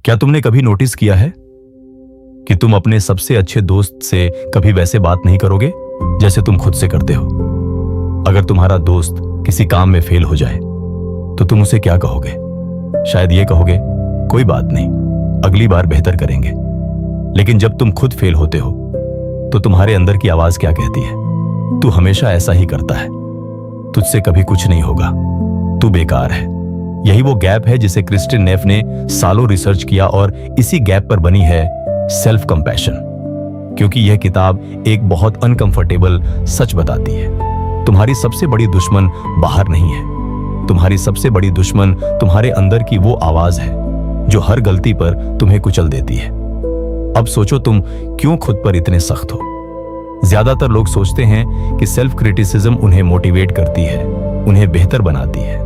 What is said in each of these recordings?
क्या तुमने कभी नोटिस किया है कि तुम अपने सबसे अच्छे दोस्त से कभी वैसे बात नहीं करोगे जैसे तुम खुद से करते हो? अगर तुम्हारा दोस्त किसी काम में फेल हो जाए तो तुम उसे क्या कहोगे? शायद ये कहोगे, कोई बात नहीं, अगली बार बेहतर करेंगे। लेकिन जब तुम खुद फेल होते हो तो तुम्हारे अंदर की आवाज क्या कहती है? तू हमेशा ऐसा ही करता है, तुझसे कभी कुछ नहीं होगा, तू बेकार है। यही वो गैप है जिसे क्रिस्टिन नेफ ने सालों रिसर्च किया और इसी गैप पर बनी है सेल्फ कंपैशन। क्योंकि यह किताब एक बहुत अनकंफर्टेबल सच बताती है। तुम्हारी सबसे बड़ी दुश्मन बाहर नहीं है, तुम्हारी सबसे बड़ी दुश्मन तुम्हारे अंदर की वो आवाज है जो हर गलती पर तुम्हें कुचल देती है। अब सोचो, तुम क्यों खुद पर इतने सख्त हो? ज्यादातर लोग सोचते हैं कि सेल्फ क्रिटिसिज्म उन्हें मोटिवेट करती है, उन्हें बेहतर बनाती है।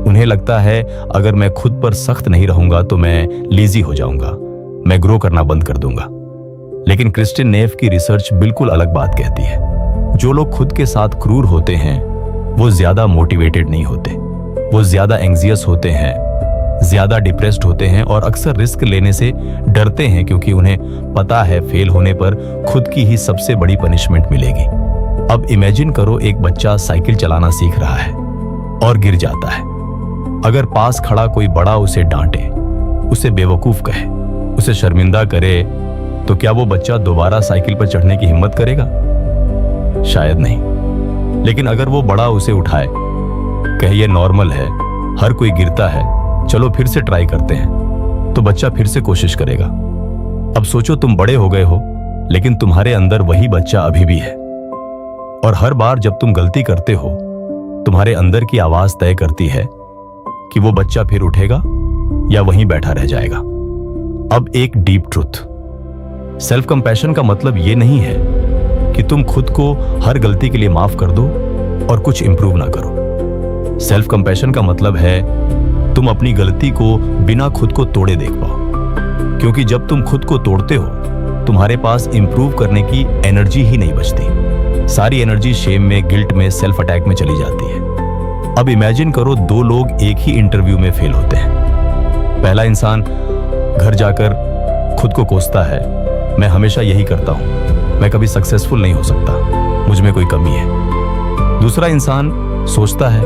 उन्हें लगता है अगर मैं खुद पर सख्त नहीं रहूंगा तो मैं लेजी हो जाऊंगा, मैं ग्रो करना बंद कर दूंगा। लेकिन क्रिस्टिन नेफ की रिसर्च बिल्कुल अलग बात कहती है। जो लोग खुद के साथ क्रूर होते हैं वो ज्यादा मोटिवेटेड नहीं होते, वो ज्यादा एंग्जियस होते हैं, ज्यादा डिप्रेस्ड होते हैं और अक्सर रिस्क लेने से डरते हैं क्योंकि उन्हें पता है फेल होने पर खुद की ही सबसे बड़ी पनिशमेंट मिलेगी। अब इमेजिन करो, एक बच्चा साइकिल चलाना सीख रहा है और गिर जाता है। अगर पास खड़ा कोई बड़ा उसे डांटे, उसे बेवकूफ कहे, उसे शर्मिंदा करे, तो क्या वो बच्चा दोबारा साइकिल पर चढ़ने की हिम्मत करेगा? शायद नहीं। लेकिन अगर वो बड़ा उसे उठाए, कहे ये नॉर्मल है, हर कोई गिरता है, चलो फिर से ट्राई करते हैं, तो बच्चा फिर से कोशिश करेगा। अब सोचो, तुम बड़े हो गए हो लेकिन तुम्हारे अंदर वही बच्चा अभी भी है। और हर बार जब तुम गलती करते हो, तुम्हारे अंदर की आवाज तय करती है कि वो बच्चा फिर उठेगा या वहीं बैठा रह जाएगा। अब एक डीप ट्रुथ, सेल्फ कंपैशन का मतलब ये नहीं है कि तुम खुद को हर गलती के लिए माफ कर दो और कुछ इंप्रूव ना करो। सेल्फ कंपैशन का मतलब है तुम अपनी गलती को बिना खुद को तोड़े देख पाओ। क्योंकि जब तुम खुद को तोड़ते हो, तुम्हारे पास इंप्रूव करने की एनर्जी ही नहीं बचती। सारी एनर्जी शेम में, गिल्ट में, सेल्फ अटैक में चली जाती है। अब इमेजिन करो, दो लोग एक ही इंटरव्यू में फेल होते हैं। पहला इंसान घर जाकर खुद को कोसता है, मैं हमेशा यही करता हूं, मैं कभी सक्सेसफुल नहीं हो सकता, मुझ में कोई कमी है। दूसरा इंसान सोचता है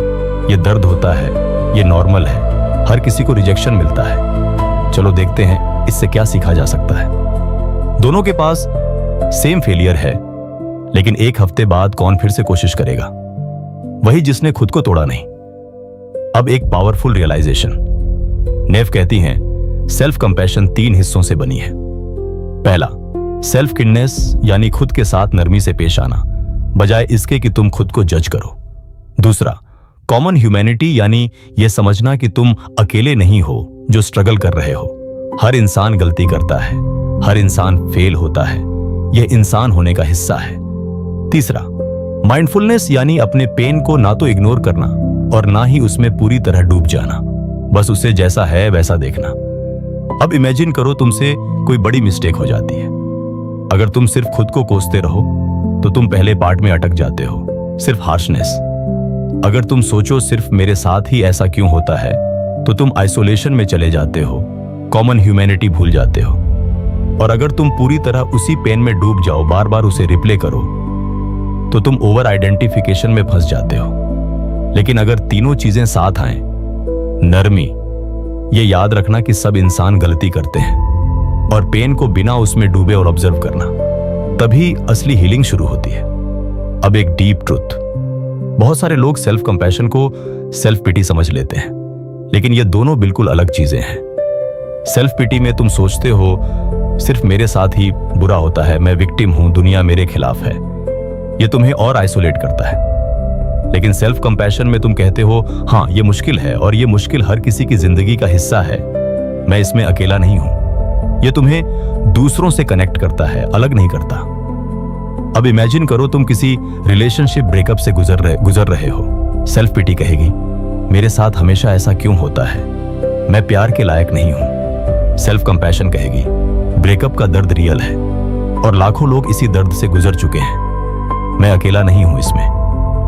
ये दर्द होता है, ये नॉर्मल है, हर किसी को रिजेक्शन मिलता है, चलो देखते हैं इससे क्या सीखा जा सकता है। दोनों के पास सेम फेलियर है, लेकिन एक हफ्ते बाद कौन फिर से कोशिश करेगा? वही जिसने खुद को तोड़ा नहीं। अब एक पावरफुल रियलाइजेशन। नेफ कहती हैं सेल्फ कंपैशन 3 हिस्सों से बनी है। पहला, सेल्फ किडनेस यानी खुद के साथ नरमी से पेश आना, बजाय इसके कि तुम खुद को जज करो। दूसरा, कॉमन ह्यूमैनिटी यानी यह समझना कि तुम अकेले नहीं हो जो स्ट्रगल कर रहे हो। हर इंसान गलती करता है, हर इंसान फेल होता है, यह इंसान होने का हिस्सा है। तीसरा, माइंडफुलनेस यानी अपने पेन को ना तो इग्नोर करना और ना ही उसमें पूरी तरह डूब जाना, बस उसे जैसा है वैसा देखना। अब इमेजिन करो, तुमसे कोई बड़ी मिस्टेक हो जाती है। अगर तुम सिर्फ खुद को कोसते रहो तो तुम पहले पार्ट में अटक जाते हो, सिर्फ हार्शनेस। अगर तुम सोचो सिर्फ मेरे साथ ही ऐसा क्यों होता है, तो तुम आइसोलेशन में चले जाते हो, कॉमन ह्यूमैनिटी भूल जाते हो। और अगर तुम पूरी तरह उसी पेन में डूब जाओ, बार बार उसे रिप्ले करो, तो तुम ओवर आइडेंटिफिकेशन में फंस जाते हो। लेकिन अगर तीनों चीजें साथ आएं, नरमी, ये याद रखना कि सब इंसान गलती करते हैं, और पेन को बिना उसमें डूबे और ऑब्जर्व करना, तभी असली हीलिंग शुरू होती है। अब एक डीप ट्रुथ, बहुत सारे लोग सेल्फ कंपैशन को सेल्फ पिटी समझ लेते हैं, लेकिन ये दोनों बिल्कुल अलग चीजें हैं। सेल्फ पिटी में तुम सोचते हो सिर्फ मेरे साथ ही बुरा होता है, मैं विक्टिम हूं, दुनिया मेरे खिलाफ है, ये तुम्हें और आइसोलेट करता है। लेकिन सेल्फ कंपैशन में तुम कहते हो हाँ ये मुश्किल है और ये मुश्किल हर किसी की जिंदगी का हिस्सा है, मैं इसमें अकेला नहीं हूं। ये तुम्हें दूसरों से कनेक्ट करता है, अलग नहीं करता। अब इमेजिन करो, तुम किसी रिलेशनशिप ब्रेकअप से गुजर रहे हो। सेल्फ पिटी कहेगी मेरे साथ हमेशा ऐसा क्यों होता है, मैं प्यार के लायक नहीं हूं। सेल्फ कंपैशन कहेगी ब्रेकअप का दर्द रियल है और लाखों लोग इसी दर्द से गुजर चुके हैं, मैं अकेला नहीं हूं इसमें,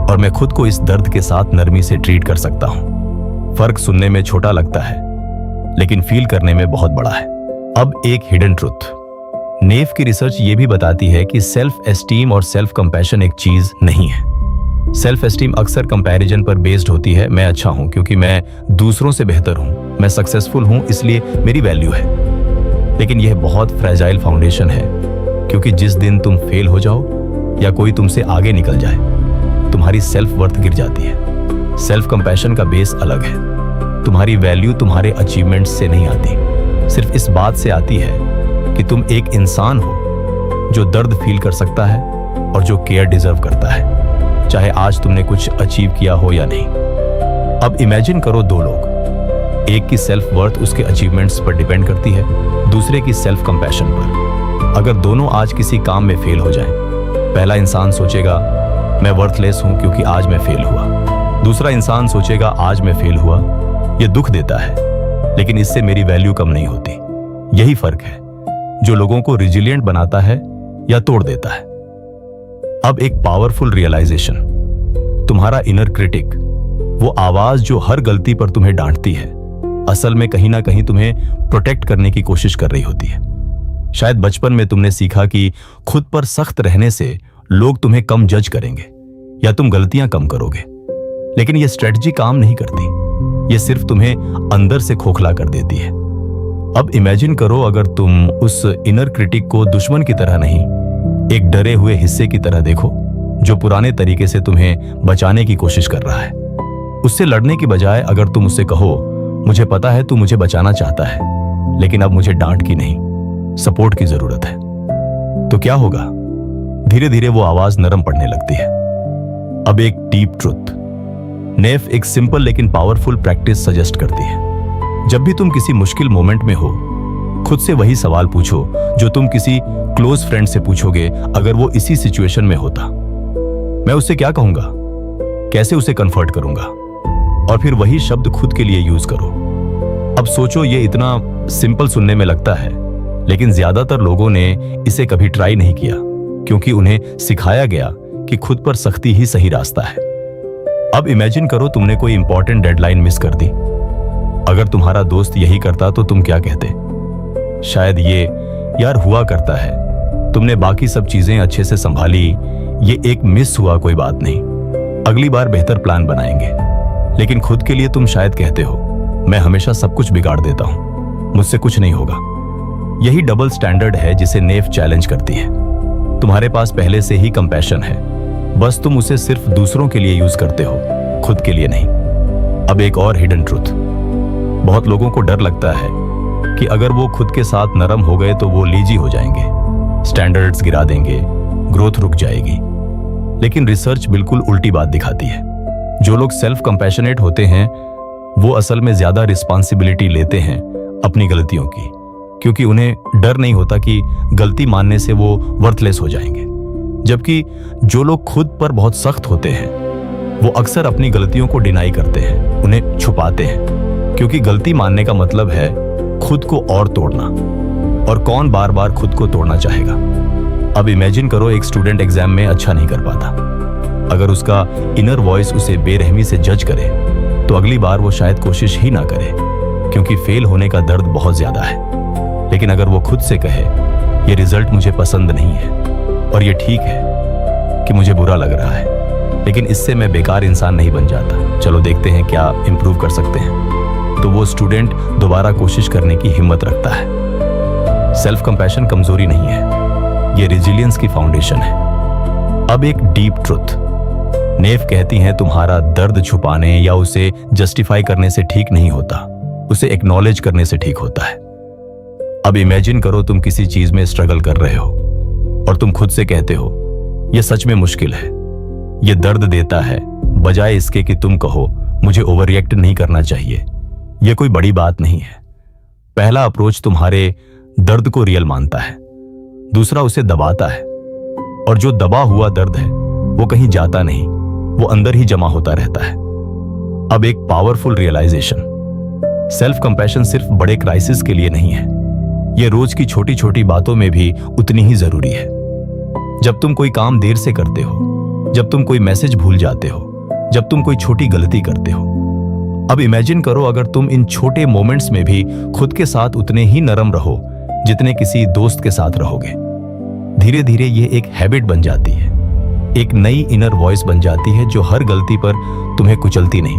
और मैं खुद को इस दर्द के साथ नरमी से ट्रीट कर सकता हूं। फर्क सुनने में छोटा लगता है लेकिन फील करने में बहुत बड़ा है। अब एक हिडन ट्रुथ। नेफ की रिसर्च ये भी बताती है कि सेल्फ एस्टीम और सेल्फ कंपैशन एक चीज नहीं है। सेल्फ एस्टीम अक्सर कंपैरिजन पर बेस्ड होती है। मैं अच्छा हूं क्योंकि मैं दूसरों से बेहतर हूं, मैं सक्सेसफुल हूं इसलिए मेरी वैल्यू है। लेकिन यह बहुत फ्रेजाइल फाउंडेशन है, क्योंकि जिस दिन तुम फेल हो जाओ या कोई तुमसे आगे निकल जाए, तुम्हारी सेल्फ वर्थ गिर जाती है। सेल्फ कंपैशन का बेस अलग है। तुम्हारी वैल्यू तुम्हारे अचीवमेंट्स से नहीं आती, सिर्फ इस बात से आती है कि तुम एक इंसान हो जो दर्द फील कर सकता है और जो केयर डिजर्व करता है, चाहे आज तुमने कुछ अचीव किया हो या नहीं। अब इमेजिन करो दो लोग, एक की सेल्फ वर्थ उसके अचीवमेंट्स पर डिपेंड करती है, दूसरे की सेल्फ कंपैशन पर। अगर दोनों आज किसी काम में फेल हो जाएं, पहला इंसान सोचेगा मैं वर्थलेस हूं क्योंकि आज मैं फेल हुआ। दूसरा इंसान सोचेगा आज मैं फेल हुआ, यह दुख देता है, लेकिन इससे मेरी वैल्यू कम नहीं होती। यही फर्क है जो लोगों को रिजिलिएंट बनाता है या तोड़ देता है। अब एक पावरफुल रियलाइजेशन। तुम्हारा इनर क्रिटिक, वो आवाज जो हर गलती पर तुम्हें डांटती है, असल में कहीं ना कहीं तुम्हें प्रोटेक्ट करने की कोशिश कर रही होती है। शायद बचपन में तुमने सीखा कि खुद पर सख्त रहने से लोग तुम्हें कम जज करेंगे या तुम गलतियां कम करोगे। लेकिन यह स्ट्रेटजी काम नहीं करती, यह सिर्फ तुम्हें अंदर से खोखला कर देती है। अब इमेजिन करो अगर तुम उस इनर क्रिटिक को दुश्मन की तरह नहीं, एक डरे हुए हिस्से की तरह देखो, जो पुराने तरीके से तुम्हें बचाने की कोशिश कर रहा है। उससे लड़ने की बजाय अगर तुम उससे कहो मुझे पता है तू मुझे बचाना चाहता है, लेकिन अब मुझे डांट की नहीं, सपोर्ट की जरूरत है, तो क्या होगा? धीरे धीरे वो आवाज नरम पड़ने लगती है। अब एक डीप ट्रुथ। नेफ एक सिंपल लेकिन पावरफुल प्रैक्टिस सजेस्ट करती है। जब भी तुम किसी मुश्किल मोमेंट में हो, खुद से वही सवाल पूछो जो तुम किसी क्लोज फ्रेंड से पूछोगे अगर वो इसी सिचुएशन में होता। मैं उससे क्या कहूंगा, कैसे उसे कंफर्ट करूंगा, और फिर वही शब्द खुद के लिए यूज करो। अब सोचो, ये इतना सिंपल सुनने में लगता है, लेकिन ज्यादातर लोगों ने इसे कभी ट्राई नहीं किया, क्योंकि उन्हें सिखाया गया कि खुद पर सख्ती ही सही रास्ता है। अब इमेजिन करो तुमने कोई इंपॉर्टेंट डेडलाइन मिस कर दी। अगर तुम्हारा दोस्त यही करता तो तुम क्या कहते? शायद ये, यार हुआ करता है, तुमने बाकी सब चीजें अच्छे से संभाली, ये एक मिस हुआ, कोई बात नहीं, अगली बार बेहतर प्लान बनाएंगे। लेकिन खुद के लिए तुम शायद कहते हो मैं हमेशा सब कुछ बिगाड़ देता हूं, मुझसे कुछ नहीं होगा। यही डबल स्टैंडर्ड है जिसे नेफ चैलेंज करती है। तुम्हारे पास पहले से ही कंपैशन है, बस तुम उसे सिर्फ दूसरों के लिए यूज करते हो, खुद के लिए नहीं। अब एक और हिडन ट्रुथ। बहुत लोगों को डर लगता है कि अगर वो खुद के साथ नरम हो गए तो वो लीजी हो जाएंगे, स्टैंडर्ड्स गिरा देंगे, ग्रोथ रुक जाएगी। लेकिन रिसर्च बिल्कुल उल्टी बात दिखाती है। जो लोग सेल्फ कंपैशनेट होते हैं वो असल में ज्यादा रिस्पॉन्सिबिलिटी लेते हैं अपनी गलतियों की, क्योंकि उन्हें डर नहीं होता कि गलती मानने से वो वर्थलेस हो जाएंगे। जबकि जो लोग खुद पर बहुत सख्त होते हैं वो अक्सर अपनी गलतियों को डिनाई करते हैं, उन्हें छुपाते हैं, क्योंकि गलती मानने का मतलब है खुद को और तोड़ना, और कौन बार बार खुद को तोड़ना चाहेगा। अब इमेजिन करो एक स्टूडेंट एग्जाम में अच्छा नहीं कर पाता। अगर उसका इनर वॉइस उसे बेरहमी से जज करे तो अगली बार वो शायद कोशिश ही ना करे, क्योंकि फेल होने का दर्द बहुत ज्यादा है। लेकिन अगर वो खुद से कहे ये रिजल्ट मुझे पसंद नहीं है और ये ठीक है कि मुझे बुरा लग रहा है, लेकिन इससे मैं बेकार इंसान नहीं बन जाता, चलो देखते हैं क्या इंप्रूव कर सकते हैं, तो वो स्टूडेंट दोबारा कोशिश करने की हिम्मत रखता है। सेल्फ कंपैशन कमजोरी नहीं है, ये रेजिलियंस की फाउंडेशन है। अब एक डीप ट्रुथ। नेफ कहती हैं तुम्हारा दर्द छुपाने या उसे जस्टिफाई करने से ठीक नहीं होता, उसे एक्नॉलेज करने से ठीक होता है। अब इमेजिन करो तुम किसी चीज में स्ट्रगल कर रहे हो और तुम खुद से कहते हो यह सच में मुश्किल है, यह दर्द देता है, बजाय इसके कि तुम कहो मुझे ओवर रिएक्ट नहीं करना चाहिए, यह कोई बड़ी बात नहीं है। पहला अप्रोच तुम्हारे दर्द को रियल मानता है, दूसरा उसे दबाता है, और जो दबा हुआ दर्द है वो कहीं जाता नहीं, वो अंदर ही जमा होता रहता है। अब एक पावरफुल रियलाइजेशन। सेल्फ कंपैशन सिर्फ बड़े क्राइसिस के लिए नहीं है, यह रोज की छोटी छोटी बातों में भी उतनी ही जरूरी है। जब तुम कोई काम देर से करते हो, जब तुम कोई मैसेज भूल जाते हो, जब तुम कोई छोटी गलती करते हो। अब इमेजिन करो अगर तुम इन छोटे मोमेंट्स में भी खुद के साथ उतने ही नरम रहो जितने किसी दोस्त के साथ रहोगे। धीरे धीरे ये एक हैबिट बन जाती है, एक नई इनर वॉइस बन जाती है जो हर गलती पर तुम्हें कुचलती नहीं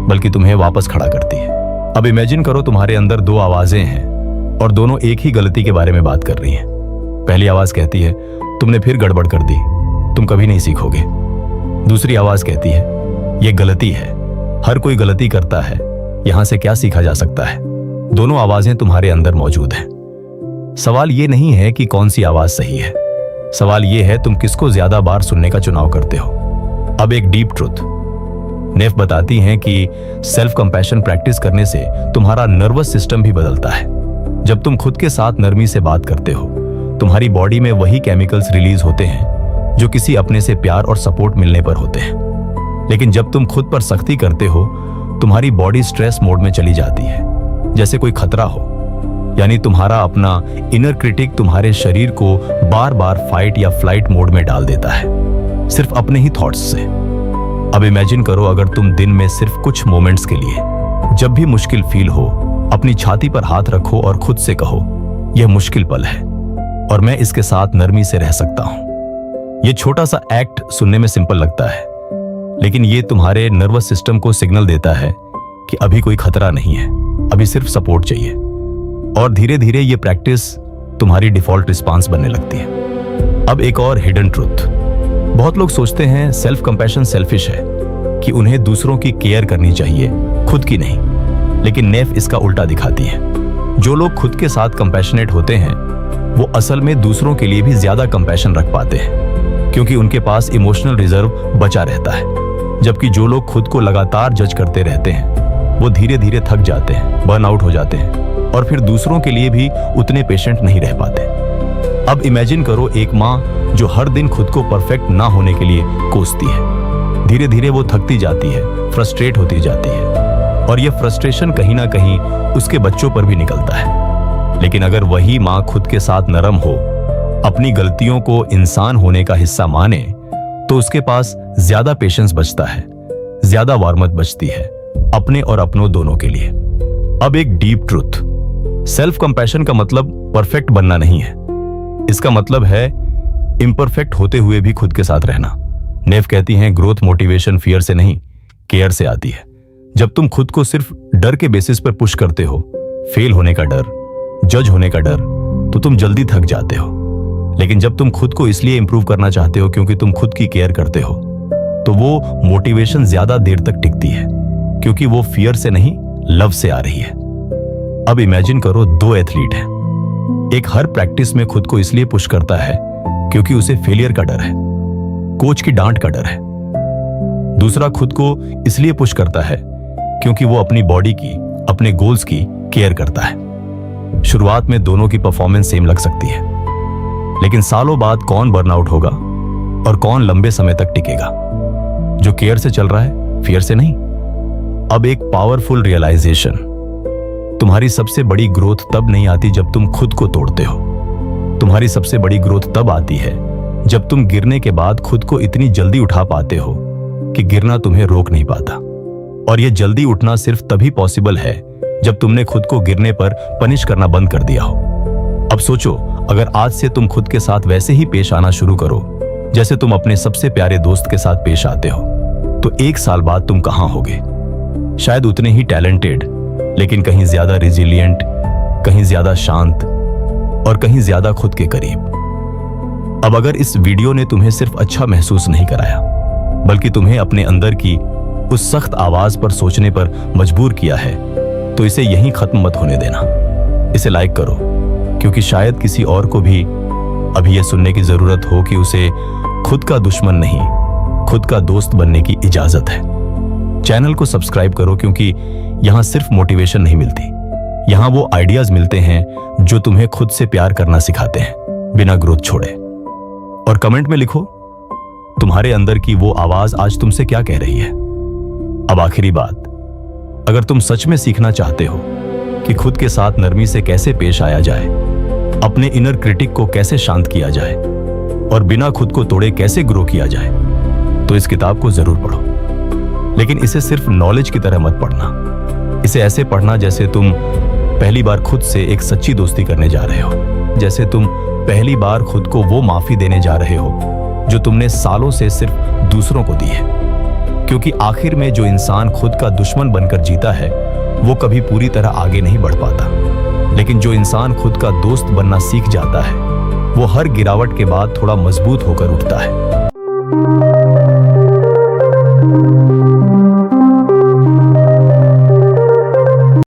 बल्कि तुम्हें वापस खड़ा करती है। अब इमेजिन करो तुम्हारे अंदर दो आवाजें हैं और दोनों एक ही गलती के बारे में बात कर रही हैं। पहली आवाज कहती है तुमने फिर गड़बड़ कर दी, तुम कभी नहीं सीखोगे। दूसरी आवाज कहती है ये गलती है, हर कोई गलती करता है, यहां से क्या सीखा जा सकता है। दोनों आवाजें तुम्हारे अंदर मौजूद हैं। सवाल ये नहीं है कि कौन सी आवाज सही है, सवाल ये है तुम किसको ज्यादा बार सुनने का चुनाव करते हो। अब एक डीप ट्रुथ, नेफ बताती हैं कि सेल्फ कंपैशन प्रैक्टिस करने से तुम्हारा नर्वस सिस्टम भी बदलता है। जब तुम खुद के साथ नरमी से बात करते हो, तुम्हारी बॉडी में वही केमिकल्स रिलीज होते हैं जो किसी अपने से प्यार और सपोर्ट मिलने पर होते हैं। लेकिन जब तुम खुद पर सख्ती करते हो, तुम्हारी बॉडी स्ट्रेस मोड में चली जाती है, जैसे कोई खतरा हो। यानी तुम्हारा अपना इनर क्रिटिक तुम्हारे शरीर को बार बार फाइट या फ्लाइट मोड में डाल देता है, सिर्फ अपने ही थॉट्स से। अब इमेजिन करो अगर तुम दिन में सिर्फ कुछ मोमेंट्स के लिए, जब भी मुश्किल फील हो, अपनी छाती पर हाथ रखो और खुद से कहो यह मुश्किल पल है और मैं इसके साथ नरमी से रह सकता हूं। यह छोटा सा एक्ट सुनने में सिंपल लगता है, लेकिन यह तुम्हारे नर्वस सिस्टम को सिग्नल देता है कि अभी कोई खतरा नहीं है, अभी सिर्फ सपोर्ट चाहिए। और धीरे धीरे ये प्रैक्टिस तुम्हारी डिफॉल्ट रिस्पांस बनने लगती है। अब एक और हिडन ट्रुथ, बहुत लोग सोचते हैं सेल्फ कंपैशन सेल्फिश है, कि उन्हें दूसरों की केयर करनी चाहिए, खुद की नहीं। लेकिन नेफ इसका उल्टा दिखाती है। जो लोग खुद के साथ कंपैशनेट होते हैं वो असल में दूसरों के लिए भी ज्यादा कंपैशन रख पाते हैं, क्योंकि उनके पास इमोशनल रिजर्व बचा रहता है। जबकि जो लोग खुद को लगातार जज करते रहते हैं वो धीरे धीरे थक जाते हैं, बर्न आउट हो जाते हैं और फिर दूसरों के लिए भी उतने पेशेंट नहीं रह पाते। अब इमेजिन करो एक माँ जो हर दिन खुद को परफेक्ट ना होने के लिए कोसती है। धीरे धीरे वो थकती जाती है, फ्रस्ट्रेट होती जाती है और ये फ्रस्ट्रेशन कहीं ना कहीं उसके बच्चों पर भी निकलता है। लेकिन अगर वही माँ खुद के साथ नरम हो, अपनी गलतियों को इंसान होने का हिस्सा माने, तो उसके पास ज्यादा पेशेंस बचता है, ज्यादा वार्मथ बचती है अपने और अपनों दोनों के लिए। अब एक डीप ट्रुथ, सेल्फ कंपैशन का मतलब परफेक्ट बनना नहीं है, इसका मतलब है इम्परफेक्ट होते हुए भी खुद के साथ रहना। नेफ कहती हैं ग्रोथ मोटिवेशन फियर से नहीं, केयर से आती है। जब तुम खुद को सिर्फ डर के बेसिस पर पुश करते हो, फेल होने का डर, जज होने का डर, तो तुम जल्दी थक जाते हो। लेकिन जब तुम खुद को इसलिए इंप्रूव करना चाहते हो क्योंकि तुम खुद की केयर करते हो, तो वो मोटिवेशन ज्यादा देर तक टिकती है, क्योंकि वो फियर से नहीं, लव से आ रही है। अब इमेजिन करो दो एथलीट हैं, एक हर प्रैक्टिस में खुद को इसलिए पुश करता है क्योंकि उसे फेलियर का डर है, कोच की डांट का डर है। दूसरा खुद को इसलिए पुश करता है क्योंकि वो अपनी बॉडी की, अपने गोल्स की केयर करता है। शुरुआत में दोनों की परफॉर्मेंस सेम लग सकती है, लेकिन सालों बाद कौन बर्नआउट होगा और कौन लंबे समय तक टिकेगा? जो केयर से चल रहा है, फियर से नहीं। अब एक पावरफुल रियलाइजेशन, तुम्हारी सबसे बड़ी ग्रोथ तब नहीं आती जब तुम खुद को तोड़ते हो। तुम्हारी सबसे बड़ी ग्रोथ तब आती है जब तुम गिरने के बाद खुद को इतनी जल्दी उठा पाते हो कि गिरना तुम्हें रोक नहीं पाता। और यह जल्दी उठना सिर्फ तभी पॉसिबल है जब तुमने खुद को गिरने पर पनिश करना बंद कर दिया हो। अब सोचो, अगर आज से तुम खुद के साथ वैसे ही पेश आना शुरू करो जैसे तुम अपने सबसे प्यारे दोस्त के साथ पेश आते हो, तो 1 साल बाद तुम कहां होगे? शायद उतने ही टैलेंटेड, लेकिन कहीं ज्यादा रिजिलियंट, कहीं ज्यादा शांत और कहीं ज्यादा खुद के करीब। अब अगर इस वीडियो ने तुम्हें सिर्फ अच्छा महसूस नहीं कराया, बल्कि तुम्हें अपने अंदर की उस सख्त आवाज पर सोचने पर मजबूर किया है, तो इसे यहीं खत्म मत होने देना। इसे लाइक करो, क्योंकि शायद किसी और को भी अभी यह सुनने की जरूरत हो कि उसे खुद का दुश्मन नहीं, खुद का दोस्त बनने की इजाजत है। चैनल को सब्सक्राइब करो, क्योंकि यहां सिर्फ मोटिवेशन नहीं मिलती, यहां वो आइडियाज मिलते हैं जो तुम्हें खुद से प्यार करना सिखाते हैं, बिना ग्रोथ छोड़े। और कमेंट में लिखो तुम्हारे अंदर की वो आवाज आज तुमसे क्या कह रही है। अब आखिरी बात, अगर तुम सच में सीखना चाहते हो कि खुद के साथ नरमी से कैसे पेश आया जाए, अपने इनर क्रिटिक को कैसे शांत किया जाए और बिना खुद को तोड़े कैसे ग्रो किया जाए, तो इस किताब को जरूर पढ़ो। लेकिन इसे सिर्फ नॉलेज की तरह मत पढ़ना, इसे ऐसे पढ़ना जैसे तुम पहली बार खुद से एक सच्ची दोस्ती करने जा रहे हो, जैसे तुम पहली बार खुद को वो माफी देने जा रहे हो जो तुमने सालों से सिर्फ दूसरों को दी है। क्योंकि आखिर में जो इंसान खुद का दुश्मन बनकर जीता है वो कभी पूरी तरह आगे नहीं बढ़ पाता, लेकिन जो इंसान खुद का दोस्त बनना सीख जाता है वो हर गिरावट के बाद थोड़ा मजबूत होकर उठता है।